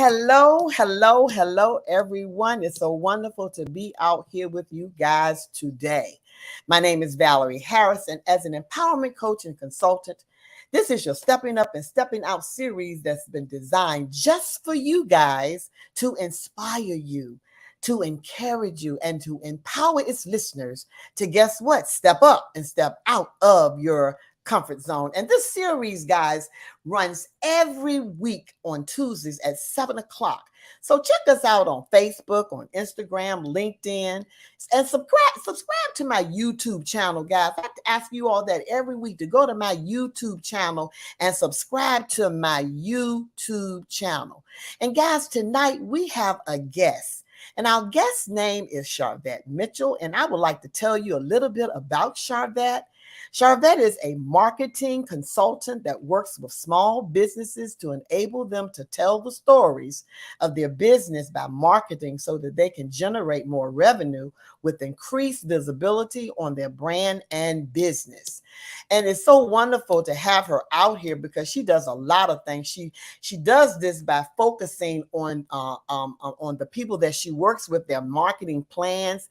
Hello, hello, hello, everyone. It's so wonderful to be out here with you guys today. My name is Valerie Harris, and as an empowerment coach and consultant, this is your Stepping Up and Stepping Out series that's been designed just for you guys to inspire you, to encourage you, and to empower its listeners to guess what? Step up and step out of your comfort zone. And this series, guys, runs every week on Tuesdays at 7 o'clock. So check us out on Facebook, on Instagram, LinkedIn, and subscribe to my YouTube channel, guys. I have to ask you all that every week to go to my YouTube channel and subscribe to my YouTube channel. And guys, tonight we have a guest. And our guest's name is Sharvette Mitchell. And I would like to tell you a little bit about Sharvette. Sharvette is a marketing consultant that works with small businesses to enable them to tell the stories of their business by marketing so that they can generate more revenue with increased visibility on their brand and business. And it's so wonderful to have her out here because she does a lot of things. She does this by focusing on the people that she works with, their marketing plans,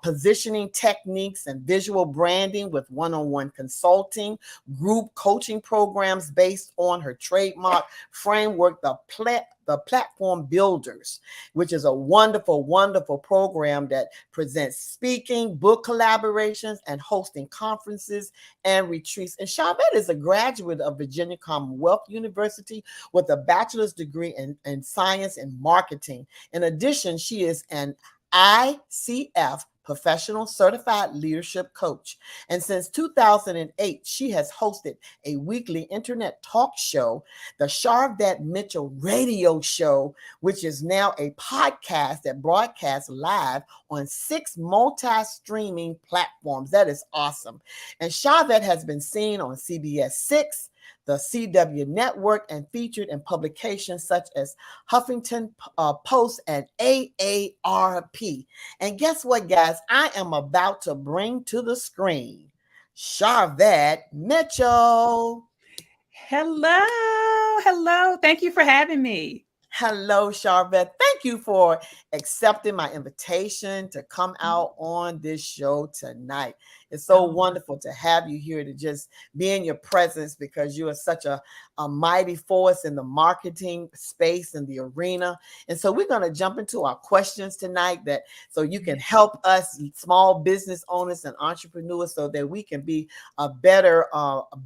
positioning techniques, and visual branding with one-on-one consulting, group coaching programs based on her trademark framework, the Platform Builders, which is a wonderful, wonderful program that presents speaking, book collaborations, and hosting conferences and retreats. And Sharvette is a graduate of Virginia Commonwealth University with a bachelor's degree in science and marketing. In addition, she is an ICF professional certified leadership coach. And since 2008, she has hosted a weekly internet talk show, the Sharvette Mitchell Radio Show, which is now a podcast that broadcasts live on 6 multi-streaming platforms. That is awesome. And Sharvette has been seen on CBS 6, the CW Network, and featured in publications such as Huffington Post and AARP. And guess what, guys? I am about to bring to the screen Sharvette Mitchell. Hello. Thank you for having me. Hello, Sharvette. Thank you for accepting my invitation to come out on this show tonight. It's so wonderful to have you here, to just be in your presence, because you are such a mighty force in the marketing space and the arena. And so we're going to jump into our questions tonight, so you can help us small business owners and entrepreneurs so that we can be a better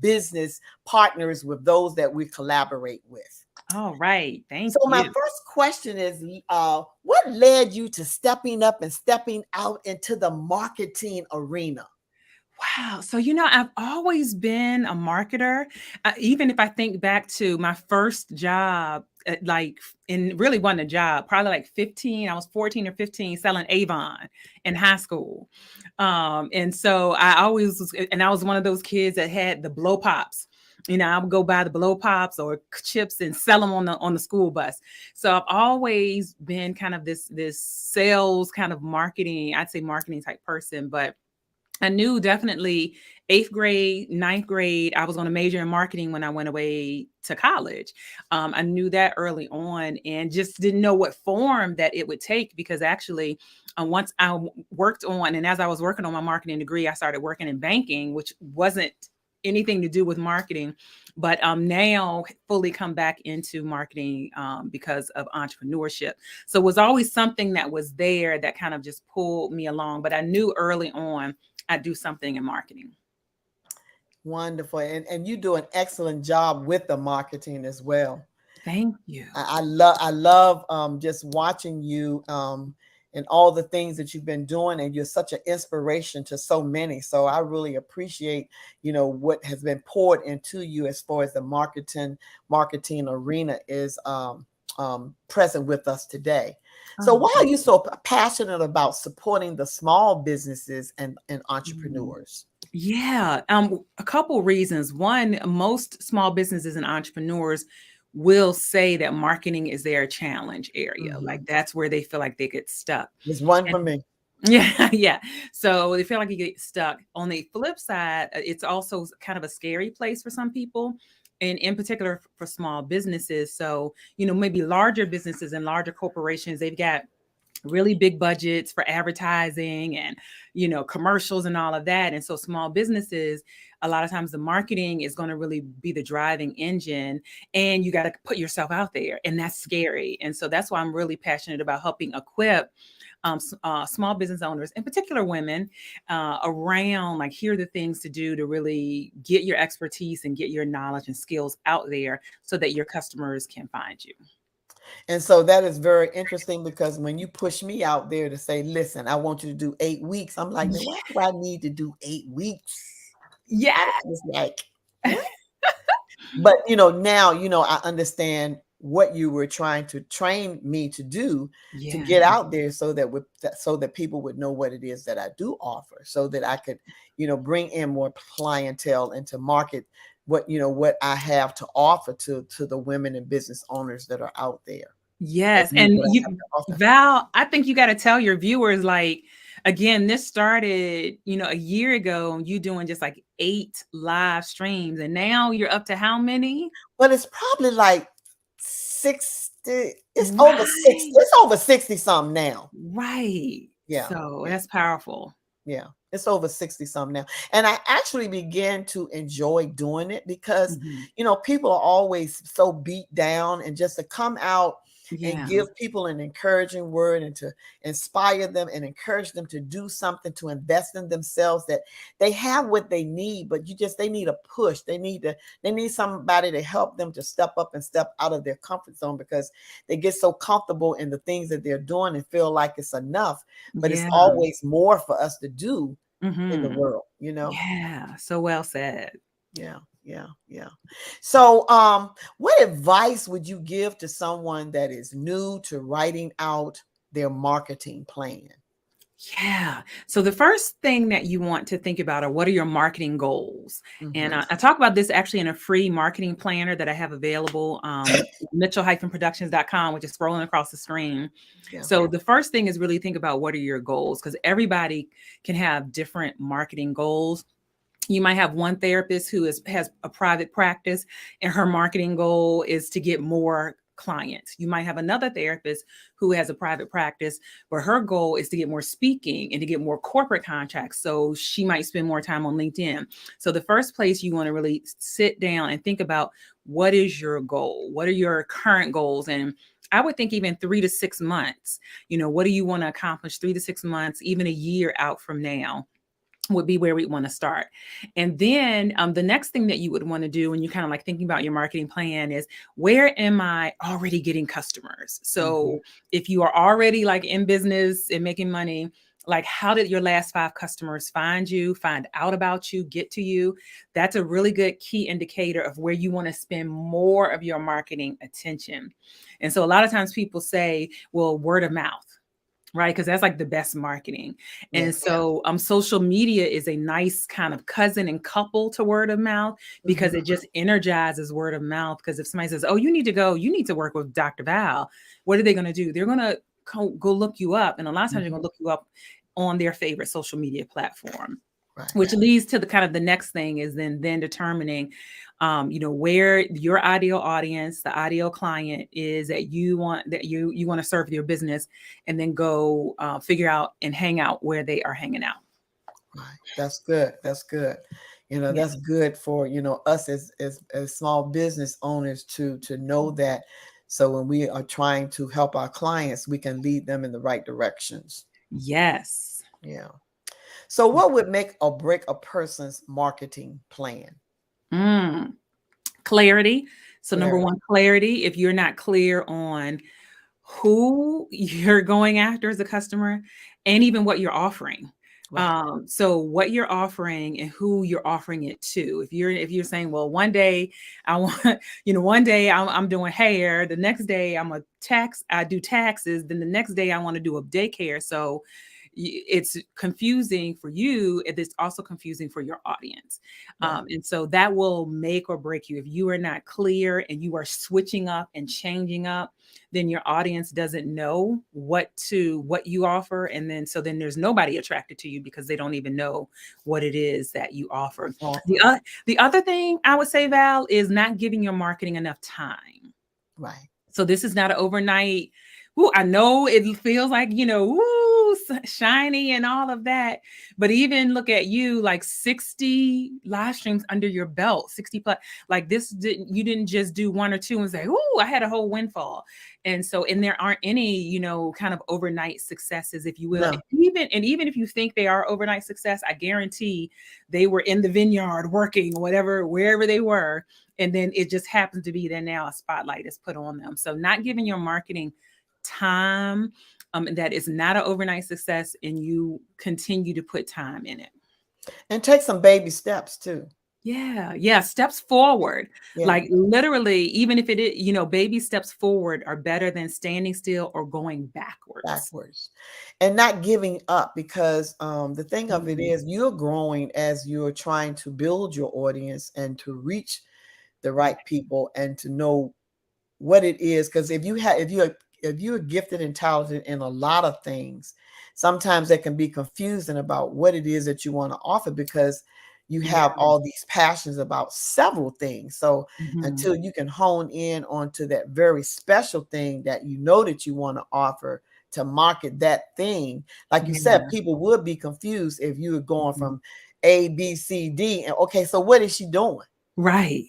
business partners with those that we collaborate with. All right. Thank So you. my first question is, what led you to stepping up and stepping out into the marketing arena? Wow. So, I've always been a marketer. Even if I think back to my first job, really wasn't a job, probably like 15, I was 14 or 15 selling Avon in high school. And so I was one of those kids that had the blow pops. I would go buy the blow pops or chips and sell them on the school bus. So I've always been kind of this sales kind of marketing, I'd say marketing type person. But I knew definitely 8th grade, 9th grade, I was going to major in marketing when I went away to college. I knew that early on and just didn't know what form that it would take, because actually once I worked on, and as I was working on my marketing degree, I started working in banking, which wasn't anything to do with marketing, but now fully come back into marketing because of entrepreneurship. So it was always something that was there that kind of just pulled me along. But I knew early on I'd do something in marketing. Wonderful. And you do an excellent job with the marketing as well. Thank you. I love just watching you and all the things that you've been doing, and you're such an inspiration to so many. So I really appreciate, what has been poured into you as far as the marketing arena is present with us today. So why are you so passionate about supporting the small businesses and entrepreneurs? Yeah, a couple reasons. One, most small businesses and entrepreneurs will say that marketing is their challenge area. Mm-hmm. Like that's where they feel like they get stuck. There's one for me. Yeah. So they feel like you get stuck. On the flip side, it's also kind of a scary place for some people, and in particular for small businesses. So, maybe larger businesses and larger corporations, they've got really big budgets for advertising and commercials and all of that. And so small businesses, a lot of times the marketing is going to really be the driving engine, and you got to put yourself out there, and that's scary. And so that's why I'm really passionate about helping equip small business owners, in particular women, around like, here are the things to do to really get your expertise and get your knowledge and skills out there so that your customers can find you. And so that is very interesting, because when you push me out there to say, listen, I want you to do 8 weeks, I'm like, why do I need to do 8 weeks? Yeah. It's like, what? But, now, I understand what you were trying to train me to do, to get out there so that people would know what it is that I do offer, so that I could, bring in more clientele and to market what I have to offer to the women and business owners that are out there. Yes. And Val, I think you got to tell your viewers, like, again, this started, a year ago, you doing just like 8 live streams, and now you're up to how many? Well, it's probably like 60. It's over 60. It's over 60 something now. Right. Yeah. So that's powerful. Yeah. It's over 60 something now. And I actually began to enjoy doing it because, people are always so beat down, and just to come out and give people an encouraging word and to inspire them and encourage them to do something, to invest in themselves, that they have what they need, but they need a push. They need somebody to help them to step up and step out of their comfort zone, because they get so comfortable in the things that they're doing and feel like it's enough, but it's always more for us to do in the world, Yeah. So well said. Yeah. So, what advice would you give to someone that is new to writing out their marketing plan? Yeah. So the first thing that you want to think about are, what are your marketing goals? And I talk about this actually in a free marketing planner that I have available, Mitchell-productions.com, which is scrolling across the screen. Yeah. So the first thing is really think about, what are your goals? Because everybody can have different marketing goals. You might have one therapist who has a private practice, and her marketing goal is to get more clients. You might have another therapist who has a private practice, but her goal is to get more speaking and to get more corporate contracts. So she might spend more time on LinkedIn. So the first place you want to really sit down and think about, what is your goal? What are your current goals? And I would think even 3 to 6 months, what do you want to accomplish 3 to 6 months, even a year out from now, would be where we want to start. And then the next thing that you would want to do when you kind of like thinking about your marketing plan is, where am I already getting customers? So if you are already like in business and making money, like, how did your last 5 customers find you, find out about you, get to you? That's a really good key indicator of where you want to spend more of your marketing attention. And so a lot of times people say, well, word of mouth. Right. Because that's like the best marketing. And so social media is a nice kind of cousin and couple to word of mouth, because it just energizes word of mouth. Because if somebody says, oh, you need to work with Dr. Val, what are they going to do? They're going to go look you up. And a lot of times they're going to look you up on their favorite social media platform. Right. Which leads to the kind of the next thing is then determining, where your ideal audience, the ideal client is that you want to serve your business, and then go figure out and hang out where they are hanging out. Right. That's good. That's good. That's good for, us as small business owners to know that. So when we are trying to help our clients, we can lead them in the right directions. Yes. Yeah. So what would make or break a person's marketing plan? Clarity. So number one, clarity. If you're not clear on who you're going after as a customer, and even what you're offering. Right. So what you're offering and who you're offering it to. If you're saying, well, one day I want, one day I'm doing hair, the next day I do taxes, then the next day I want to do a daycare. So it's confusing for you. It's also confusing for your audience. Right. And so that will make or break you. If you are not clear and you are switching up and changing up, then your audience doesn't know what you offer. And then there's nobody attracted to you because they don't even know what it is that you offer. The other thing I would say, Val, is not giving your marketing enough time. Right. So this is not an overnight. Ooh, I know it feels like, ooh, shiny and all of that. But even look at you, like 60 live streams under your belt, 60 plus. Like you didn't just do one or two and say, ooh, I had a whole windfall. And there aren't any, kind of overnight successes, if you will. No. Even if you think they are overnight success, I guarantee they were in the vineyard working, wherever they were. And then it just happens to be that now a spotlight is put on them. So not giving your marketing time, that is not an overnight success, and you continue to put time in it. And take some baby steps too. Yeah. Steps forward. Yeah. Like literally, even if it is, baby steps forward are better than standing still or going backwards. And not giving up, because the thing of it is, you're growing as you're trying to build your audience and to reach the right people and to know what it is. Because if you're gifted and talented in a lot of things, sometimes it can be confusing about what it is that you want to offer, because you have all these passions about several things. So until you can hone in onto that very special thing that that you want to offer to market that thing, like you said, people would be confused if you were going from A, B, C, D, and okay, so what is she doing? Right.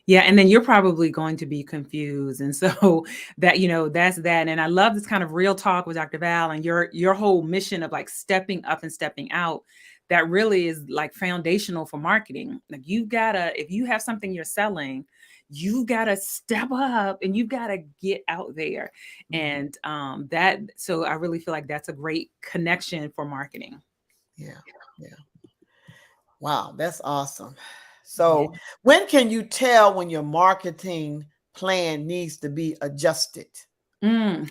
Yeah. And then you're probably going to be confused. And so that, that's that. And I love this kind of real talk with Dr. Val and your whole mission of like stepping up and stepping out. That really is like foundational for marketing. Like if you have something you're selling, you've got to step up and you've got to get out there. And so I really feel like that's a great connection for marketing. Yeah. Wow. That's awesome. So when can you tell when your marketing plan needs to be adjusted?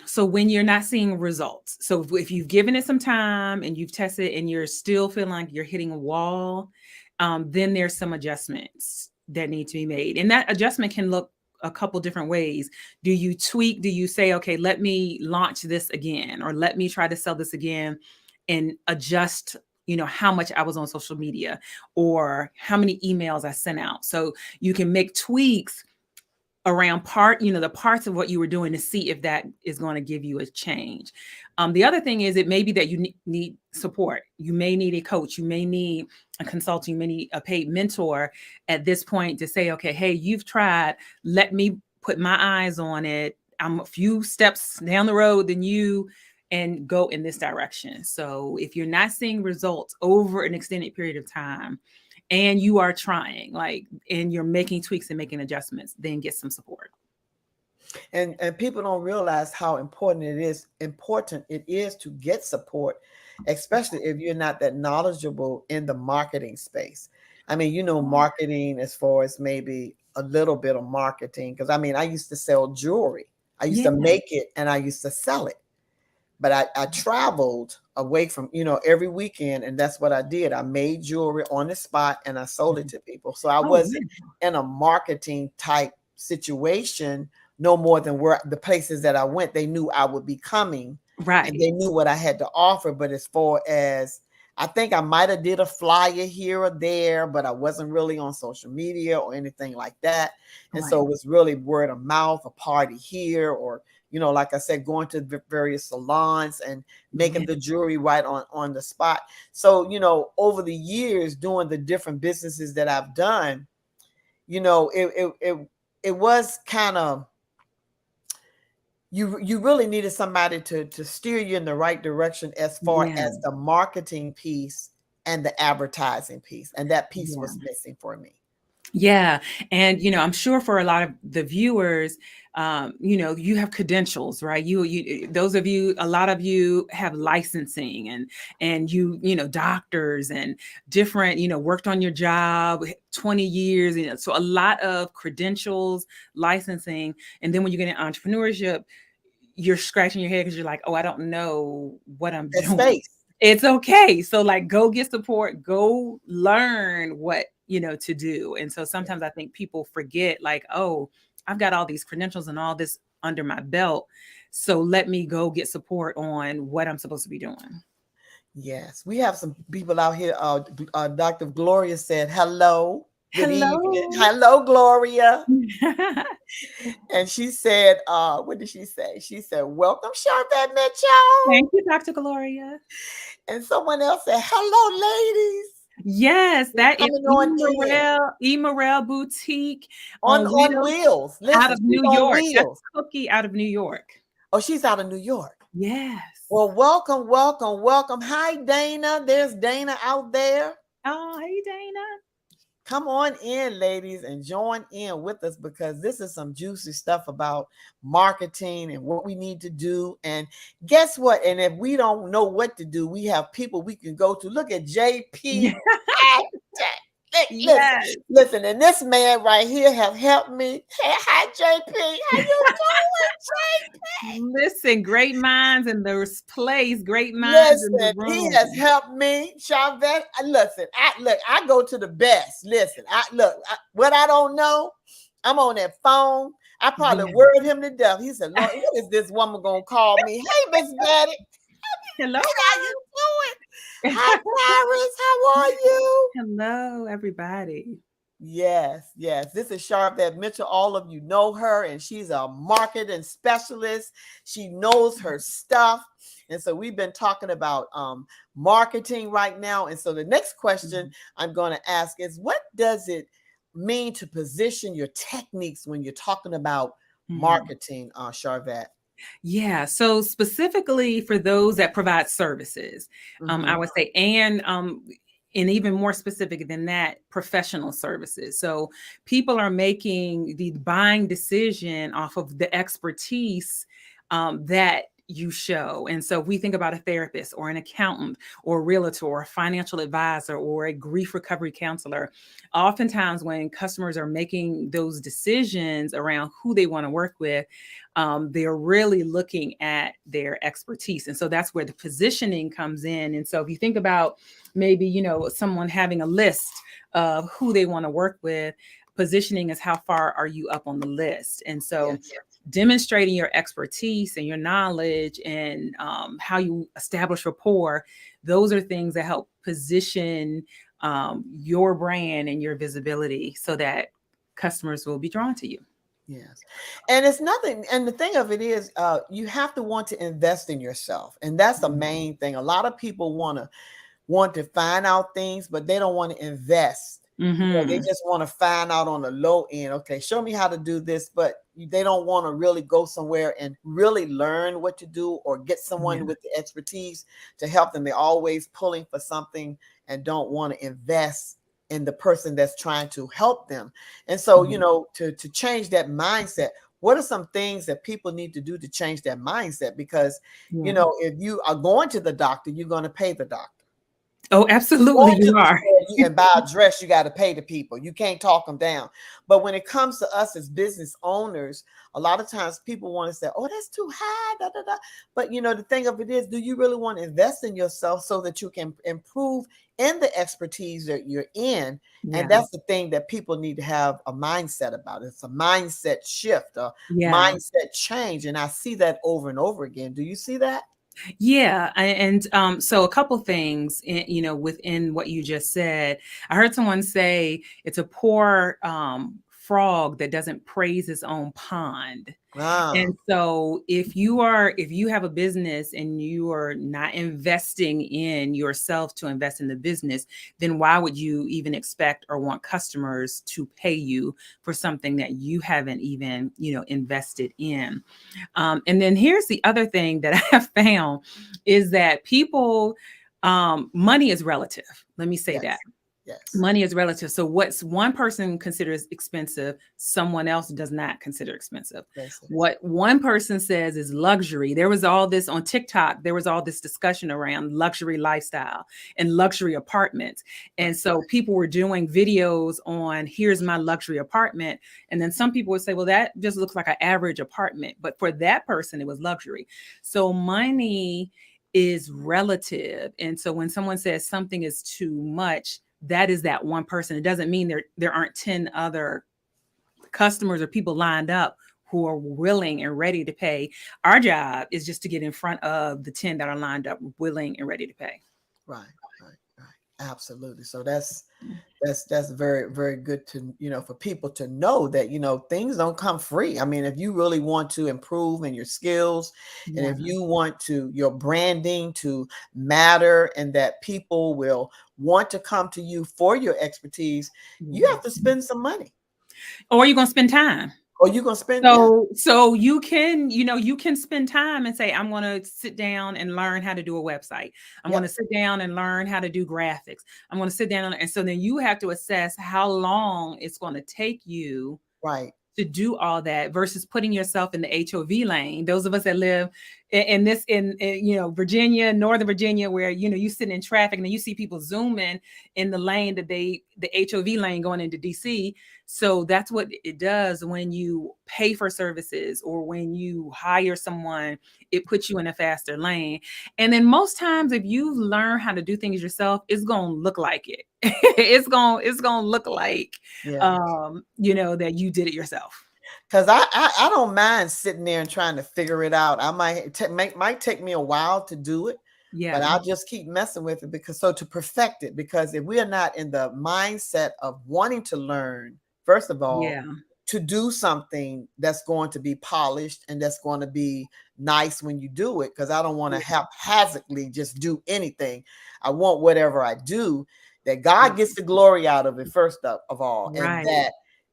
So when you're not seeing results. So if you've given it some time and you've tested and you're still feeling like you're hitting a wall, then there's some adjustments that need to be made. And that adjustment can look a couple different ways. Do you tweak? Do you say, okay, let me launch this again, or let me try to sell this again and adjust how much I was on social media or how many emails I sent out. So you can make tweaks around the parts of what you were doing to see if that is going to give you a change. The other thing is, it may be that you need support. You may need a coach. You may need a consultant. You may need a paid mentor at this point to say, okay, hey, you've tried. Let me put my eyes on it. I'm a few steps down the road than you, and go in this direction. So if you're not seeing results over an extended period of time and you are trying, and you're making tweaks and making adjustments, then get some support. And people don't realize how important it is to get support, especially if you're not that knowledgeable in the marketing space. I mean, marketing as far as maybe a little bit of marketing, because I used to sell jewelry. I used to make it and I used to sell it. But I traveled away from, every weekend, and that's what I did. I made jewelry on the spot and I sold it to people. So I wasn't in a marketing type situation, no more than where the places that I went, they knew I would be coming. Right. And they knew what I had to offer. But as far as, I think I might have did a flyer here or there, but I wasn't really on social media or anything like that. And so it was really word of mouth, a party here, or like I said, going to various salons and making the jewelry right on the spot. So, over the years doing the different businesses that I've done, it was kind of, you really needed somebody to steer you in the right direction as far as the marketing piece and the advertising piece. And that piece was missing for me. Yeah. And, I'm sure for a lot of the viewers, you have credentials, right? A lot of you have licensing and doctors and different, worked on your job 20 years, so a lot of credentials, licensing. And then when you get in entrepreneurship, you're scratching your head because you're like, oh, I don't know what I'm That doing. space. It's okay. So like, go get support, go learn what, to do. And so Yes. sometimes I think people forget like, oh, I've got all these credentials and all this under my belt. So let me go get support on what I'm supposed to be doing. Yes, we have some people out here. Dr. Gloria said, hello, good evening. Hello. Hello, Gloria. And she said, what did she say? She said, welcome, Sharvette Mitchell. Thank you, Dr. Gloria. And someone else said, hello, ladies. Yes, We're that is coming on Emerald Boutique on wheels, wheels. Listen, out of she's New on York. That's wheels. Cookie out of New York. Oh, she's out of New York. Yes. Well, welcome, welcome, welcome. Hi, Dana. There's Dana out there. Oh, hey, Dana. Come on in, ladies, and join in with us because this is some juicy stuff about marketing and what we need to do. And guess what? And if we don't know what to do, we have people we can go to. Look at JP. Yes. Listen, and this man right here have helped me. Hey, hi, JP. How you doing, JP? Listen, great minds in this place, great minds in the room. He has helped me, Sharvette. Listen, I go to the best. Listen, what I don't know, I'm on that phone. I probably worried him to death. He said, Lord, what is this woman gonna call me? Hey, Miss Betty. Hello. How you doing? Hi, Paris. How are you? Hello, everybody. Yes. This is Sharvette Mitchell. All of you know her, and she's a marketing specialist. She knows her stuff. And so we've been talking about marketing right now. And so the next question I'm going to ask is, what does it mean to position your techniques when you're talking about marketing, Sharvette? Yeah. So specifically for those that provide services, I would say, and even more specific than that, professional services. So people are making the buying decision off of the expertise that you show. And so if we think about a therapist or an accountant or a realtor or a financial advisor or a grief recovery counselor, oftentimes when customers are making those decisions around who they want to work with, they're really looking at their expertise. And so that's where the positioning comes in. And so if you think about maybe, someone having a list of who they want to work with, positioning is how far are you up on the list. And so demonstrating your expertise and your knowledge and how you establish rapport, those are things that help position your brand and your visibility so that customers will be drawn to you. Yes. And it's nothing. And the thing of it is, you have to want to invest in yourself. And that's the main thing. A lot of people want to find out things, but they don't want to invest. They just want to find out on the low end. Okay, show me how to do this, but they don't want to really go somewhere and really learn what to do or get someone with the expertise to help them. They're always pulling for something and don't want to invest in the person that's trying to help them. And so, to change that mindset, what are some things that people need to do to change that mindset? Because, if you are going to the doctor, you're going to pay the doctor. Oh, absolutely, you are. And buy a dress, you got to pay the people. You can't talk them down. But when it comes to us as business owners, a lot of times people want to say, oh, that's too high. Da, da, da. But, the thing of it is, do you really want to invest in yourself so that you can improve in the expertise that you're in? Yeah. And that's the thing that people need to have a mindset about. It's a mindset shift, a mindset change. And I see that over and over again. Do you see that? Yeah. And so a couple things, within what you just said, I heard someone say it's a poor frog that doesn't praise his own pond. Wow. And so if you have a business and you are not investing in yourself to invest in the business, then why would you even expect or want customers to pay you for something that you haven't even, invested in? And then here's the other thing that I have found is that people, money is relative. Let me say that. Yes. Money is relative. So what's one person considers expensive, someone else does not consider expensive. Yes. What one person says is luxury. There was all this on TikTok. There was all this discussion around luxury lifestyle and luxury apartments. And so people were doing videos on here's my luxury apartment. And then some people would say, well, that just looks like an average apartment. But for that person, it was luxury. So money is relative. And so when someone says something is too much, that is that one person. It doesn't mean there aren't 10 other customers or people lined up who are willing and ready to pay. Our job is just to get in front of the 10 that are lined up, willing and ready to pay. Right. Absolutely. So that's very, very good to, for people to know that, things don't come free. I mean, if you really want to improve in your skills, and if you want your branding to matter, and that people will want to come to you for your expertise, you have to spend some money. Or you're going to spend time. Or you're going to spend so you can, you can spend time and say, I'm going to sit down and learn how to do a website. I'm going to sit down and learn how to do graphics. I'm going to sit down. And so then you have to assess how long it's going to take you to do all that versus putting yourself in the HOV lane. Those of us that live in Virginia, Northern Virginia, where, you sitting in traffic and then you see people zooming in the lane the HOV lane going into DC. So that's what it does when you pay for services or when you hire someone, it puts you in a faster lane. And then most times, if you learn how to do things yourself, it's going to look like it. it's going to look like, that you did it yourself. Because I don't mind sitting there and trying to figure it out. I might take me a while to do it, but I'll just keep messing with it to perfect it. Because if we are not in the mindset of wanting to learn, first of all, to do something that's going to be polished and that's going to be nice when you do it, because I don't want to haphazardly just do anything. I want whatever I do that God gets the glory out of it first of all, and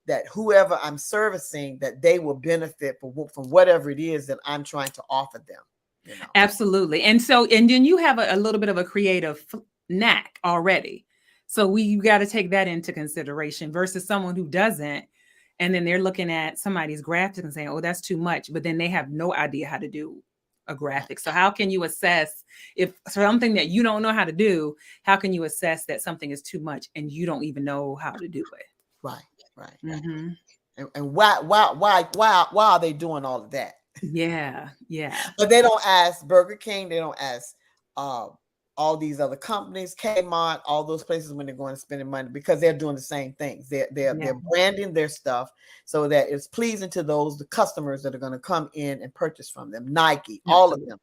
that whoever I'm servicing, that they will benefit from whatever it is that I'm trying to offer them. Absolutely. And then you have a little bit of a creative knack already. So you got to take that into consideration versus someone who doesn't. And then they're looking at somebody's graphic and saying, oh, that's too much. But then they have no idea how to do a graphic. So how can you assess if something that you don't know how to do, how can you assess that something is too much and you don't even know how to do it? Right. Mm-hmm. And why are they doing all of that? Yeah. But they don't ask Burger King. They don't ask all these other companies, Kmart, all those places when they're going to spend money, because they're doing the same things. They're branding their stuff so that it's pleasing to the customers that are going to come in and purchase from them. Nike, all of them,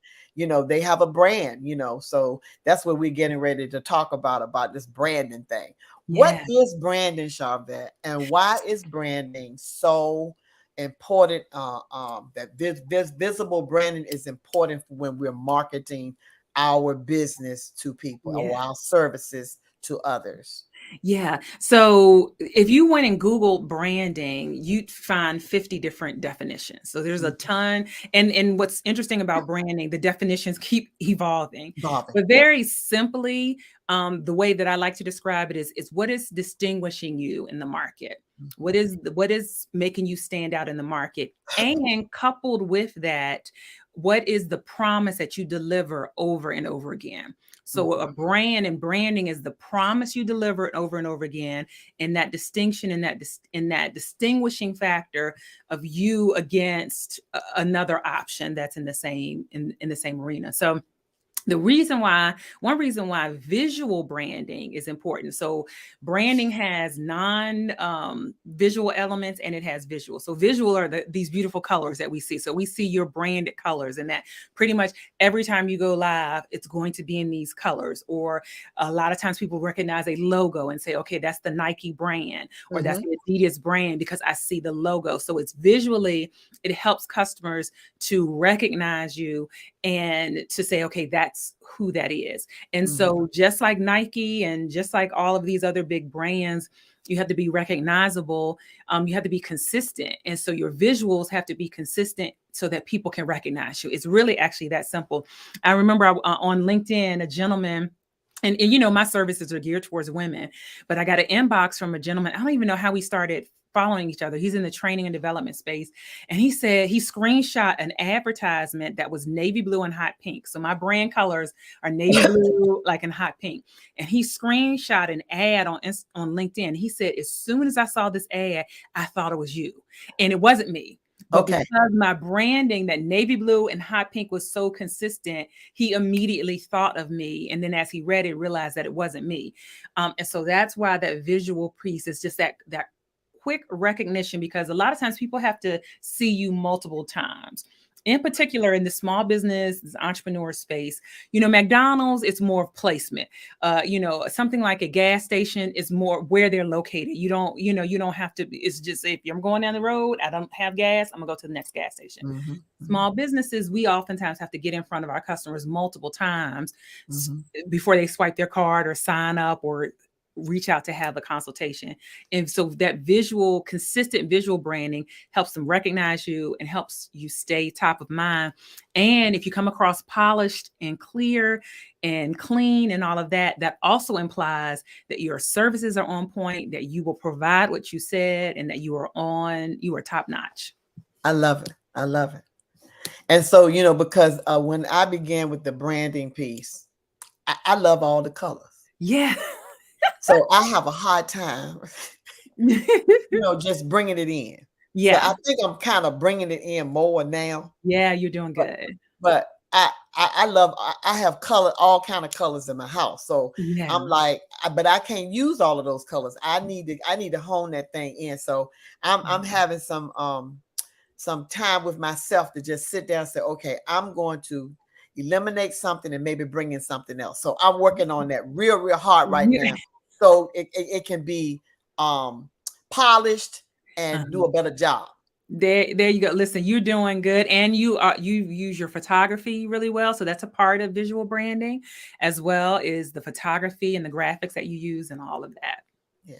they have a brand, so that's what we're getting ready to talk about this branding thing. What is branding, Charvette, and why is branding so important? That visible branding is important when we're marketing our business to people or our services to others. Yeah. So if you went and Google branding, you'd find 50 different definitions. So there's a ton. And what's interesting about branding, the definitions keep evolving. But very simply, the way that I like to describe it is what is distinguishing you in the market? What is making you stand out in the market? And coupled with that, what is the promise that you deliver over and over again? So a brand and branding is the promise you deliver over and over again, and that distinction and that distinguishing factor of you against another option that's in the same arena. So one reason why visual branding is important. So branding has visual elements and it has visual. So visual are these beautiful colors that we see. So we see your branded colors, and that pretty much every time you go live, it's going to be in these colors. Or a lot of times people recognize a logo and say, okay, that's the Nike brand, or that's the Adidas brand, because I see the logo. So it's visually, it helps customers to recognize you and to say, okay, that's who that is. And so just like Nike and just like all of these other big brands, you have to be recognizable. You have to be consistent. And so your visuals have to be consistent so that people can recognize you. It's really actually that simple. I remember on LinkedIn, a gentleman And you know, my services are geared towards women, but I got an inbox from a gentleman. I don't even know how we started following each other. He's in the training and development space. And he said he screenshot an advertisement that was navy blue and hot pink. So my brand colors are navy blue, like in hot pink. And he screenshot an ad on LinkedIn. He said, as soon as I saw this ad, I thought it was you. And it wasn't me. But Okay. because my branding, that navy blue and hot pink, was so consistent, he immediately thought of me. And then as he read it, realized that it wasn't me. And so that's why that visual piece is just that quick recognition, because a lot of times people have to see you multiple times. In particular, in the small business, entrepreneur space, you know, McDonald's, it's more of placement. You know, something like a gas station is more where they're located. You don't have to, it's just, if I'm going down the road, I don't have gas, I'm gonna go to the next gas station. Mm-hmm. Small businesses, we oftentimes have to get in front of our customers multiple times Mm-hmm. before they swipe their card or sign up or reach out to have a consultation. And so that consistent visual branding helps them recognize you and helps you stay top of mind. And if you come across polished and clear and clean and all of that, that also implies that your services are on point, that you will provide what you said, and that you are top notch. I love it. I love it. And so, you know, because when I began with the branding piece, I love all the colors. Yeah. So I have a hard time, you know, just bringing it in. Yeah. So I think I'm kind of bringing it in more now. Yeah, you're doing good. But I have all kind of colors in my house. So Yeah. I'm like, but I can't use all of those colors. I need to hone that thing in. So I'm having some time with myself to just sit down and say, okay, I'm going to eliminate something and maybe bring in something else. So I'm working on that real hard right now. So it can be polished and do a better job. There you go. Listen, you're doing good, and you use your photography really well. So that's a part of visual branding, as well as the photography and the graphics that you use and all of that. Yeah.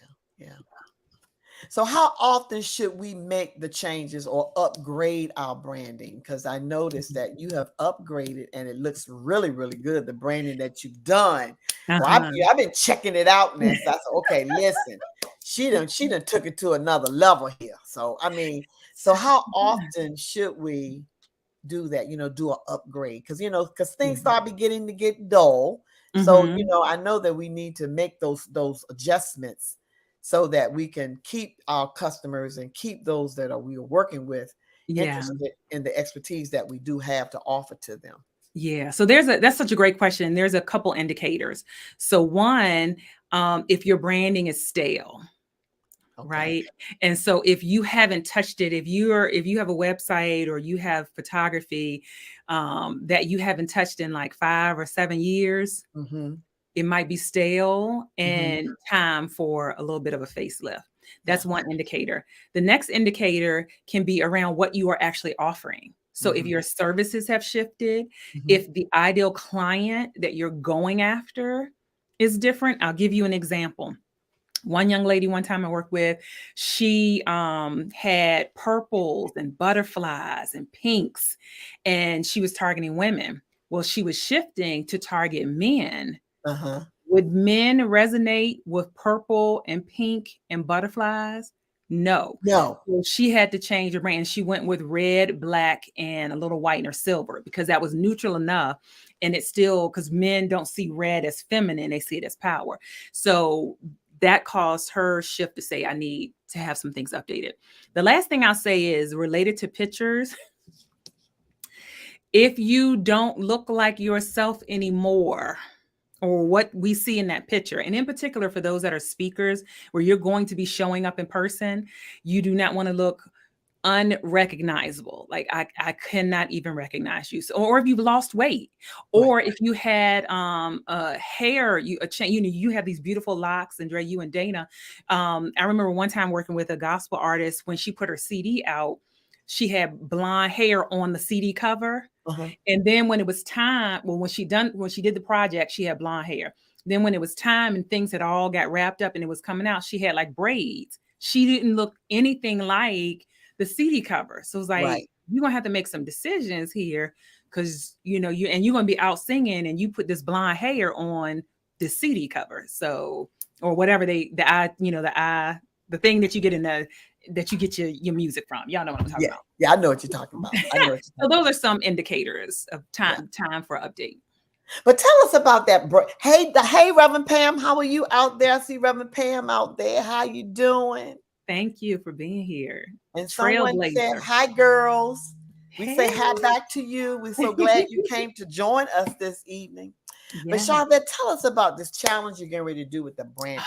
So how often should we make the changes or upgrade our branding? Because I noticed that you have upgraded and it looks really, really good, the branding that you've done. So I've been checking it out now. So I said, okay, listen, she done took it to another level here. So, I mean, so how often should we do that, you know, do an upgrade? Because, you know, because things start beginning to get dull. So, you know, I know that we need to make those adjustments so that we can keep our customers and keep those that we are working with interested in the expertise that we do have to offer to them. Yeah. So that's such a great question. There's a couple indicators. So one, if your branding is stale. Okay. Right. And so if you haven't touched it, if you have a website or you have photography that you haven't touched in like 5 or 7 years, it might be stale and time for a little bit of a facelift. That's one indicator. The next indicator can be around what you are actually offering. So if your services have shifted, if the ideal client that you're going after is different. I'll give you an example. One young lady one time I worked with, she had purples and butterflies and pinks, and she was targeting women. Well, she was shifting to target men. Would men resonate with purple and pink and butterflies? No. So she had to change her brand. She went with red, black, and a little white or silver because that was neutral enough. And it's still, because men don't see red as feminine, they see it as power. So that caused her shift to say, I need to have some things updated. The last thing I'll say is related to pictures. If you don't look like yourself anymore, or what we see in that picture, and in particular for those that are speakers, where you're going to be showing up in person, you do not want to look unrecognizable. Like I cannot even recognize you. So, or if you've lost weight, or if you had hair, you have these beautiful locks, Andrea, you and Dana. I remember one time working with a gospel artist when she put her CD out, she had blonde hair on the CD cover. And then when it was time, when she did the project, she had blonde hair. Then when it was time and things had all got wrapped up and it was coming out, she had like braids. She didn't look anything like the CD cover. So it was like, you're gonna have to make some decisions here, because you're gonna be out singing and you put this blonde hair on this CD cover. So, or whatever the thing that you get that you get your music from. Y'all know what I'm talking about. Yeah, I know what you're talking about. I know what you're So talking those are some indicators of time for update. But tell us about that. Hey, Reverend Pam, how are you out there? I see Reverend Pam out there. How you doing? Thank you for being here. And someone said, Trailblazer. hi, girls. We Hey. say hi back to you. We're so glad you came to join us this evening. But Charvette, tell us about this challenge you're getting ready to do with the branding.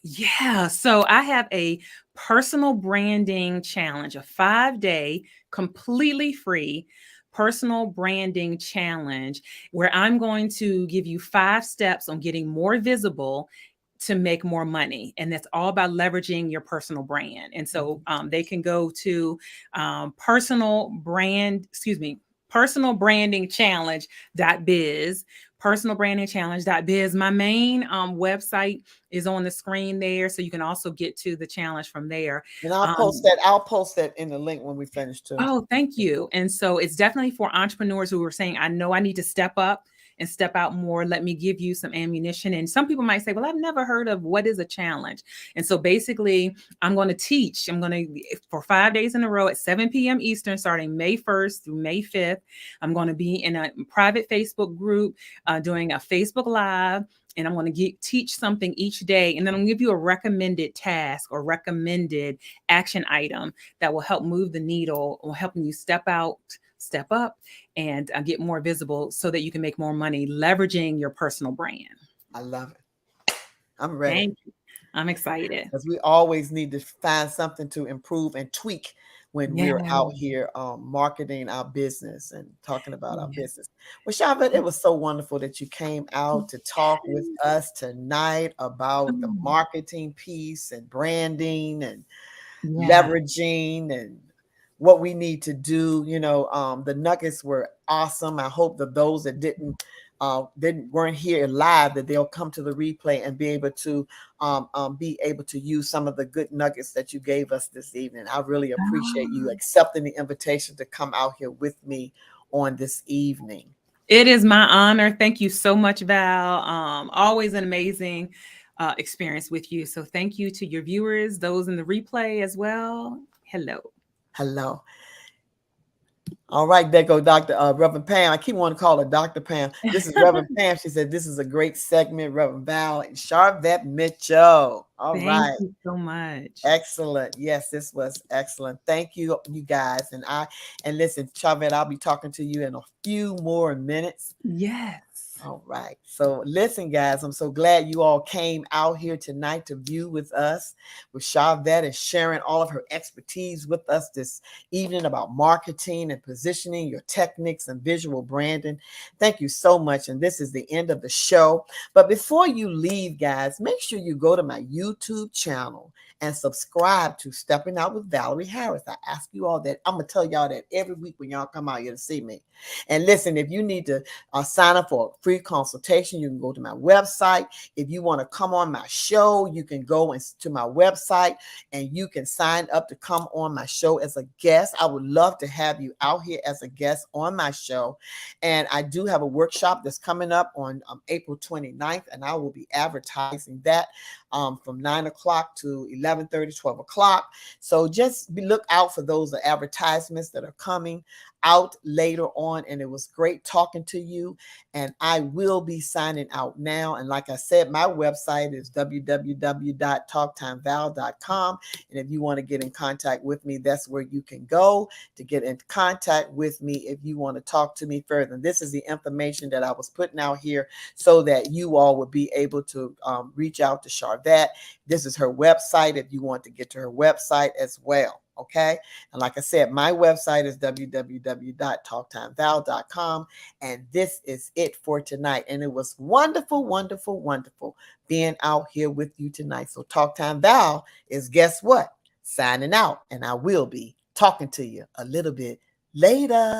Yeah. So I have a personal branding challenge, a 5-day, completely free personal branding challenge where I'm going to give you 5 steps on getting more visible to make more money. And that's all about leveraging your personal brand. And so they can go to personalbrandingchallenge.biz, personalbrandingchallenge.biz. My main website is on the screen there, so you can also get to the challenge from there. And I'll post that in the link when we finish too. Oh, thank you. And so it's definitely for entrepreneurs who are saying, I know I need to step up and step out more. Let me give you some ammunition. And some people might say, well, I've never heard of what is a challenge. And so basically I'm going to teach, for 5 days in a row at 7 p.m. Eastern, starting May 1st through May 5th. I'm going to be in a private Facebook group, doing a Facebook Live. And I'm going to teach something each day. And then I'm going to give you a recommended task or recommended action item that will help move the needle or helping you step up, and get more visible so that you can make more money leveraging your personal brand. I love it. I'm ready. Thank you. I'm excited. Because we always need to find something to improve and tweak when we're out here marketing our business and talking about our business. Well, Charvette, it was so wonderful that you came out to talk with us tonight about the marketing piece and branding and leveraging and what we need to do. The nuggets were awesome. I hope that those that weren't here live, that they'll come to the replay and be able to use some of the good nuggets that you gave us this evening. I really appreciate you accepting the invitation to come out here with me on this evening. It is my honor. Thank you so much, Val. Always an amazing experience with you. So thank you to your viewers, those in the replay as well. Hello. All right, there go Dr. Reverend Pam. I keep wanting to call her Dr. Pam. This is Reverend Pam. She said this is a great segment, Reverend Val and Charvette Mitchell. Thank you so much. Excellent. Yes, this was excellent. Thank you, you guys. And listen, Charvette, I'll be talking to you in a few more minutes. Yes. All right. So listen, guys, I'm so glad you all came out here tonight to view with us with Charvette and sharing all of her expertise with us this evening about marketing and positioning, your techniques and visual branding. Thank you so much. And this is the end of the show. But before you leave, guys, make sure you go to my YouTube channel and subscribe to Stepping Out with Valerie Harris. I ask you all that. I'm going to tell y'all that every week when y'all come out here to see me. And listen, if you need to sign up for a free consultation, you can go to my website. If you want to come on my show, you can go to my website and you can sign up to come on my show as a guest. I would love to have you out here as a guest on my show. And I do have a workshop that's coming up on April 29th, and I will be advertising that from 9 o'clock to 11:30, 12 o'clock. So just look out for those advertisements that are coming out later on. And it was great talking to you. And I will be signing out now. And like I said, my website is www.talktimeval.com. And if you want to get in contact with me, that's where you can go to get in contact with me if you want to talk to me further. And this is the information that I was putting out here so that you all would be able to reach out to Charvette. This is her website if you want to get to her website as well. Okay. And like I said, my website is www.talktimeval.com. And this is it for tonight. And it was wonderful, wonderful, wonderful being out here with you tonight. So Talk Time Val is, guess what? Signing out. And I will be talking to you a little bit later.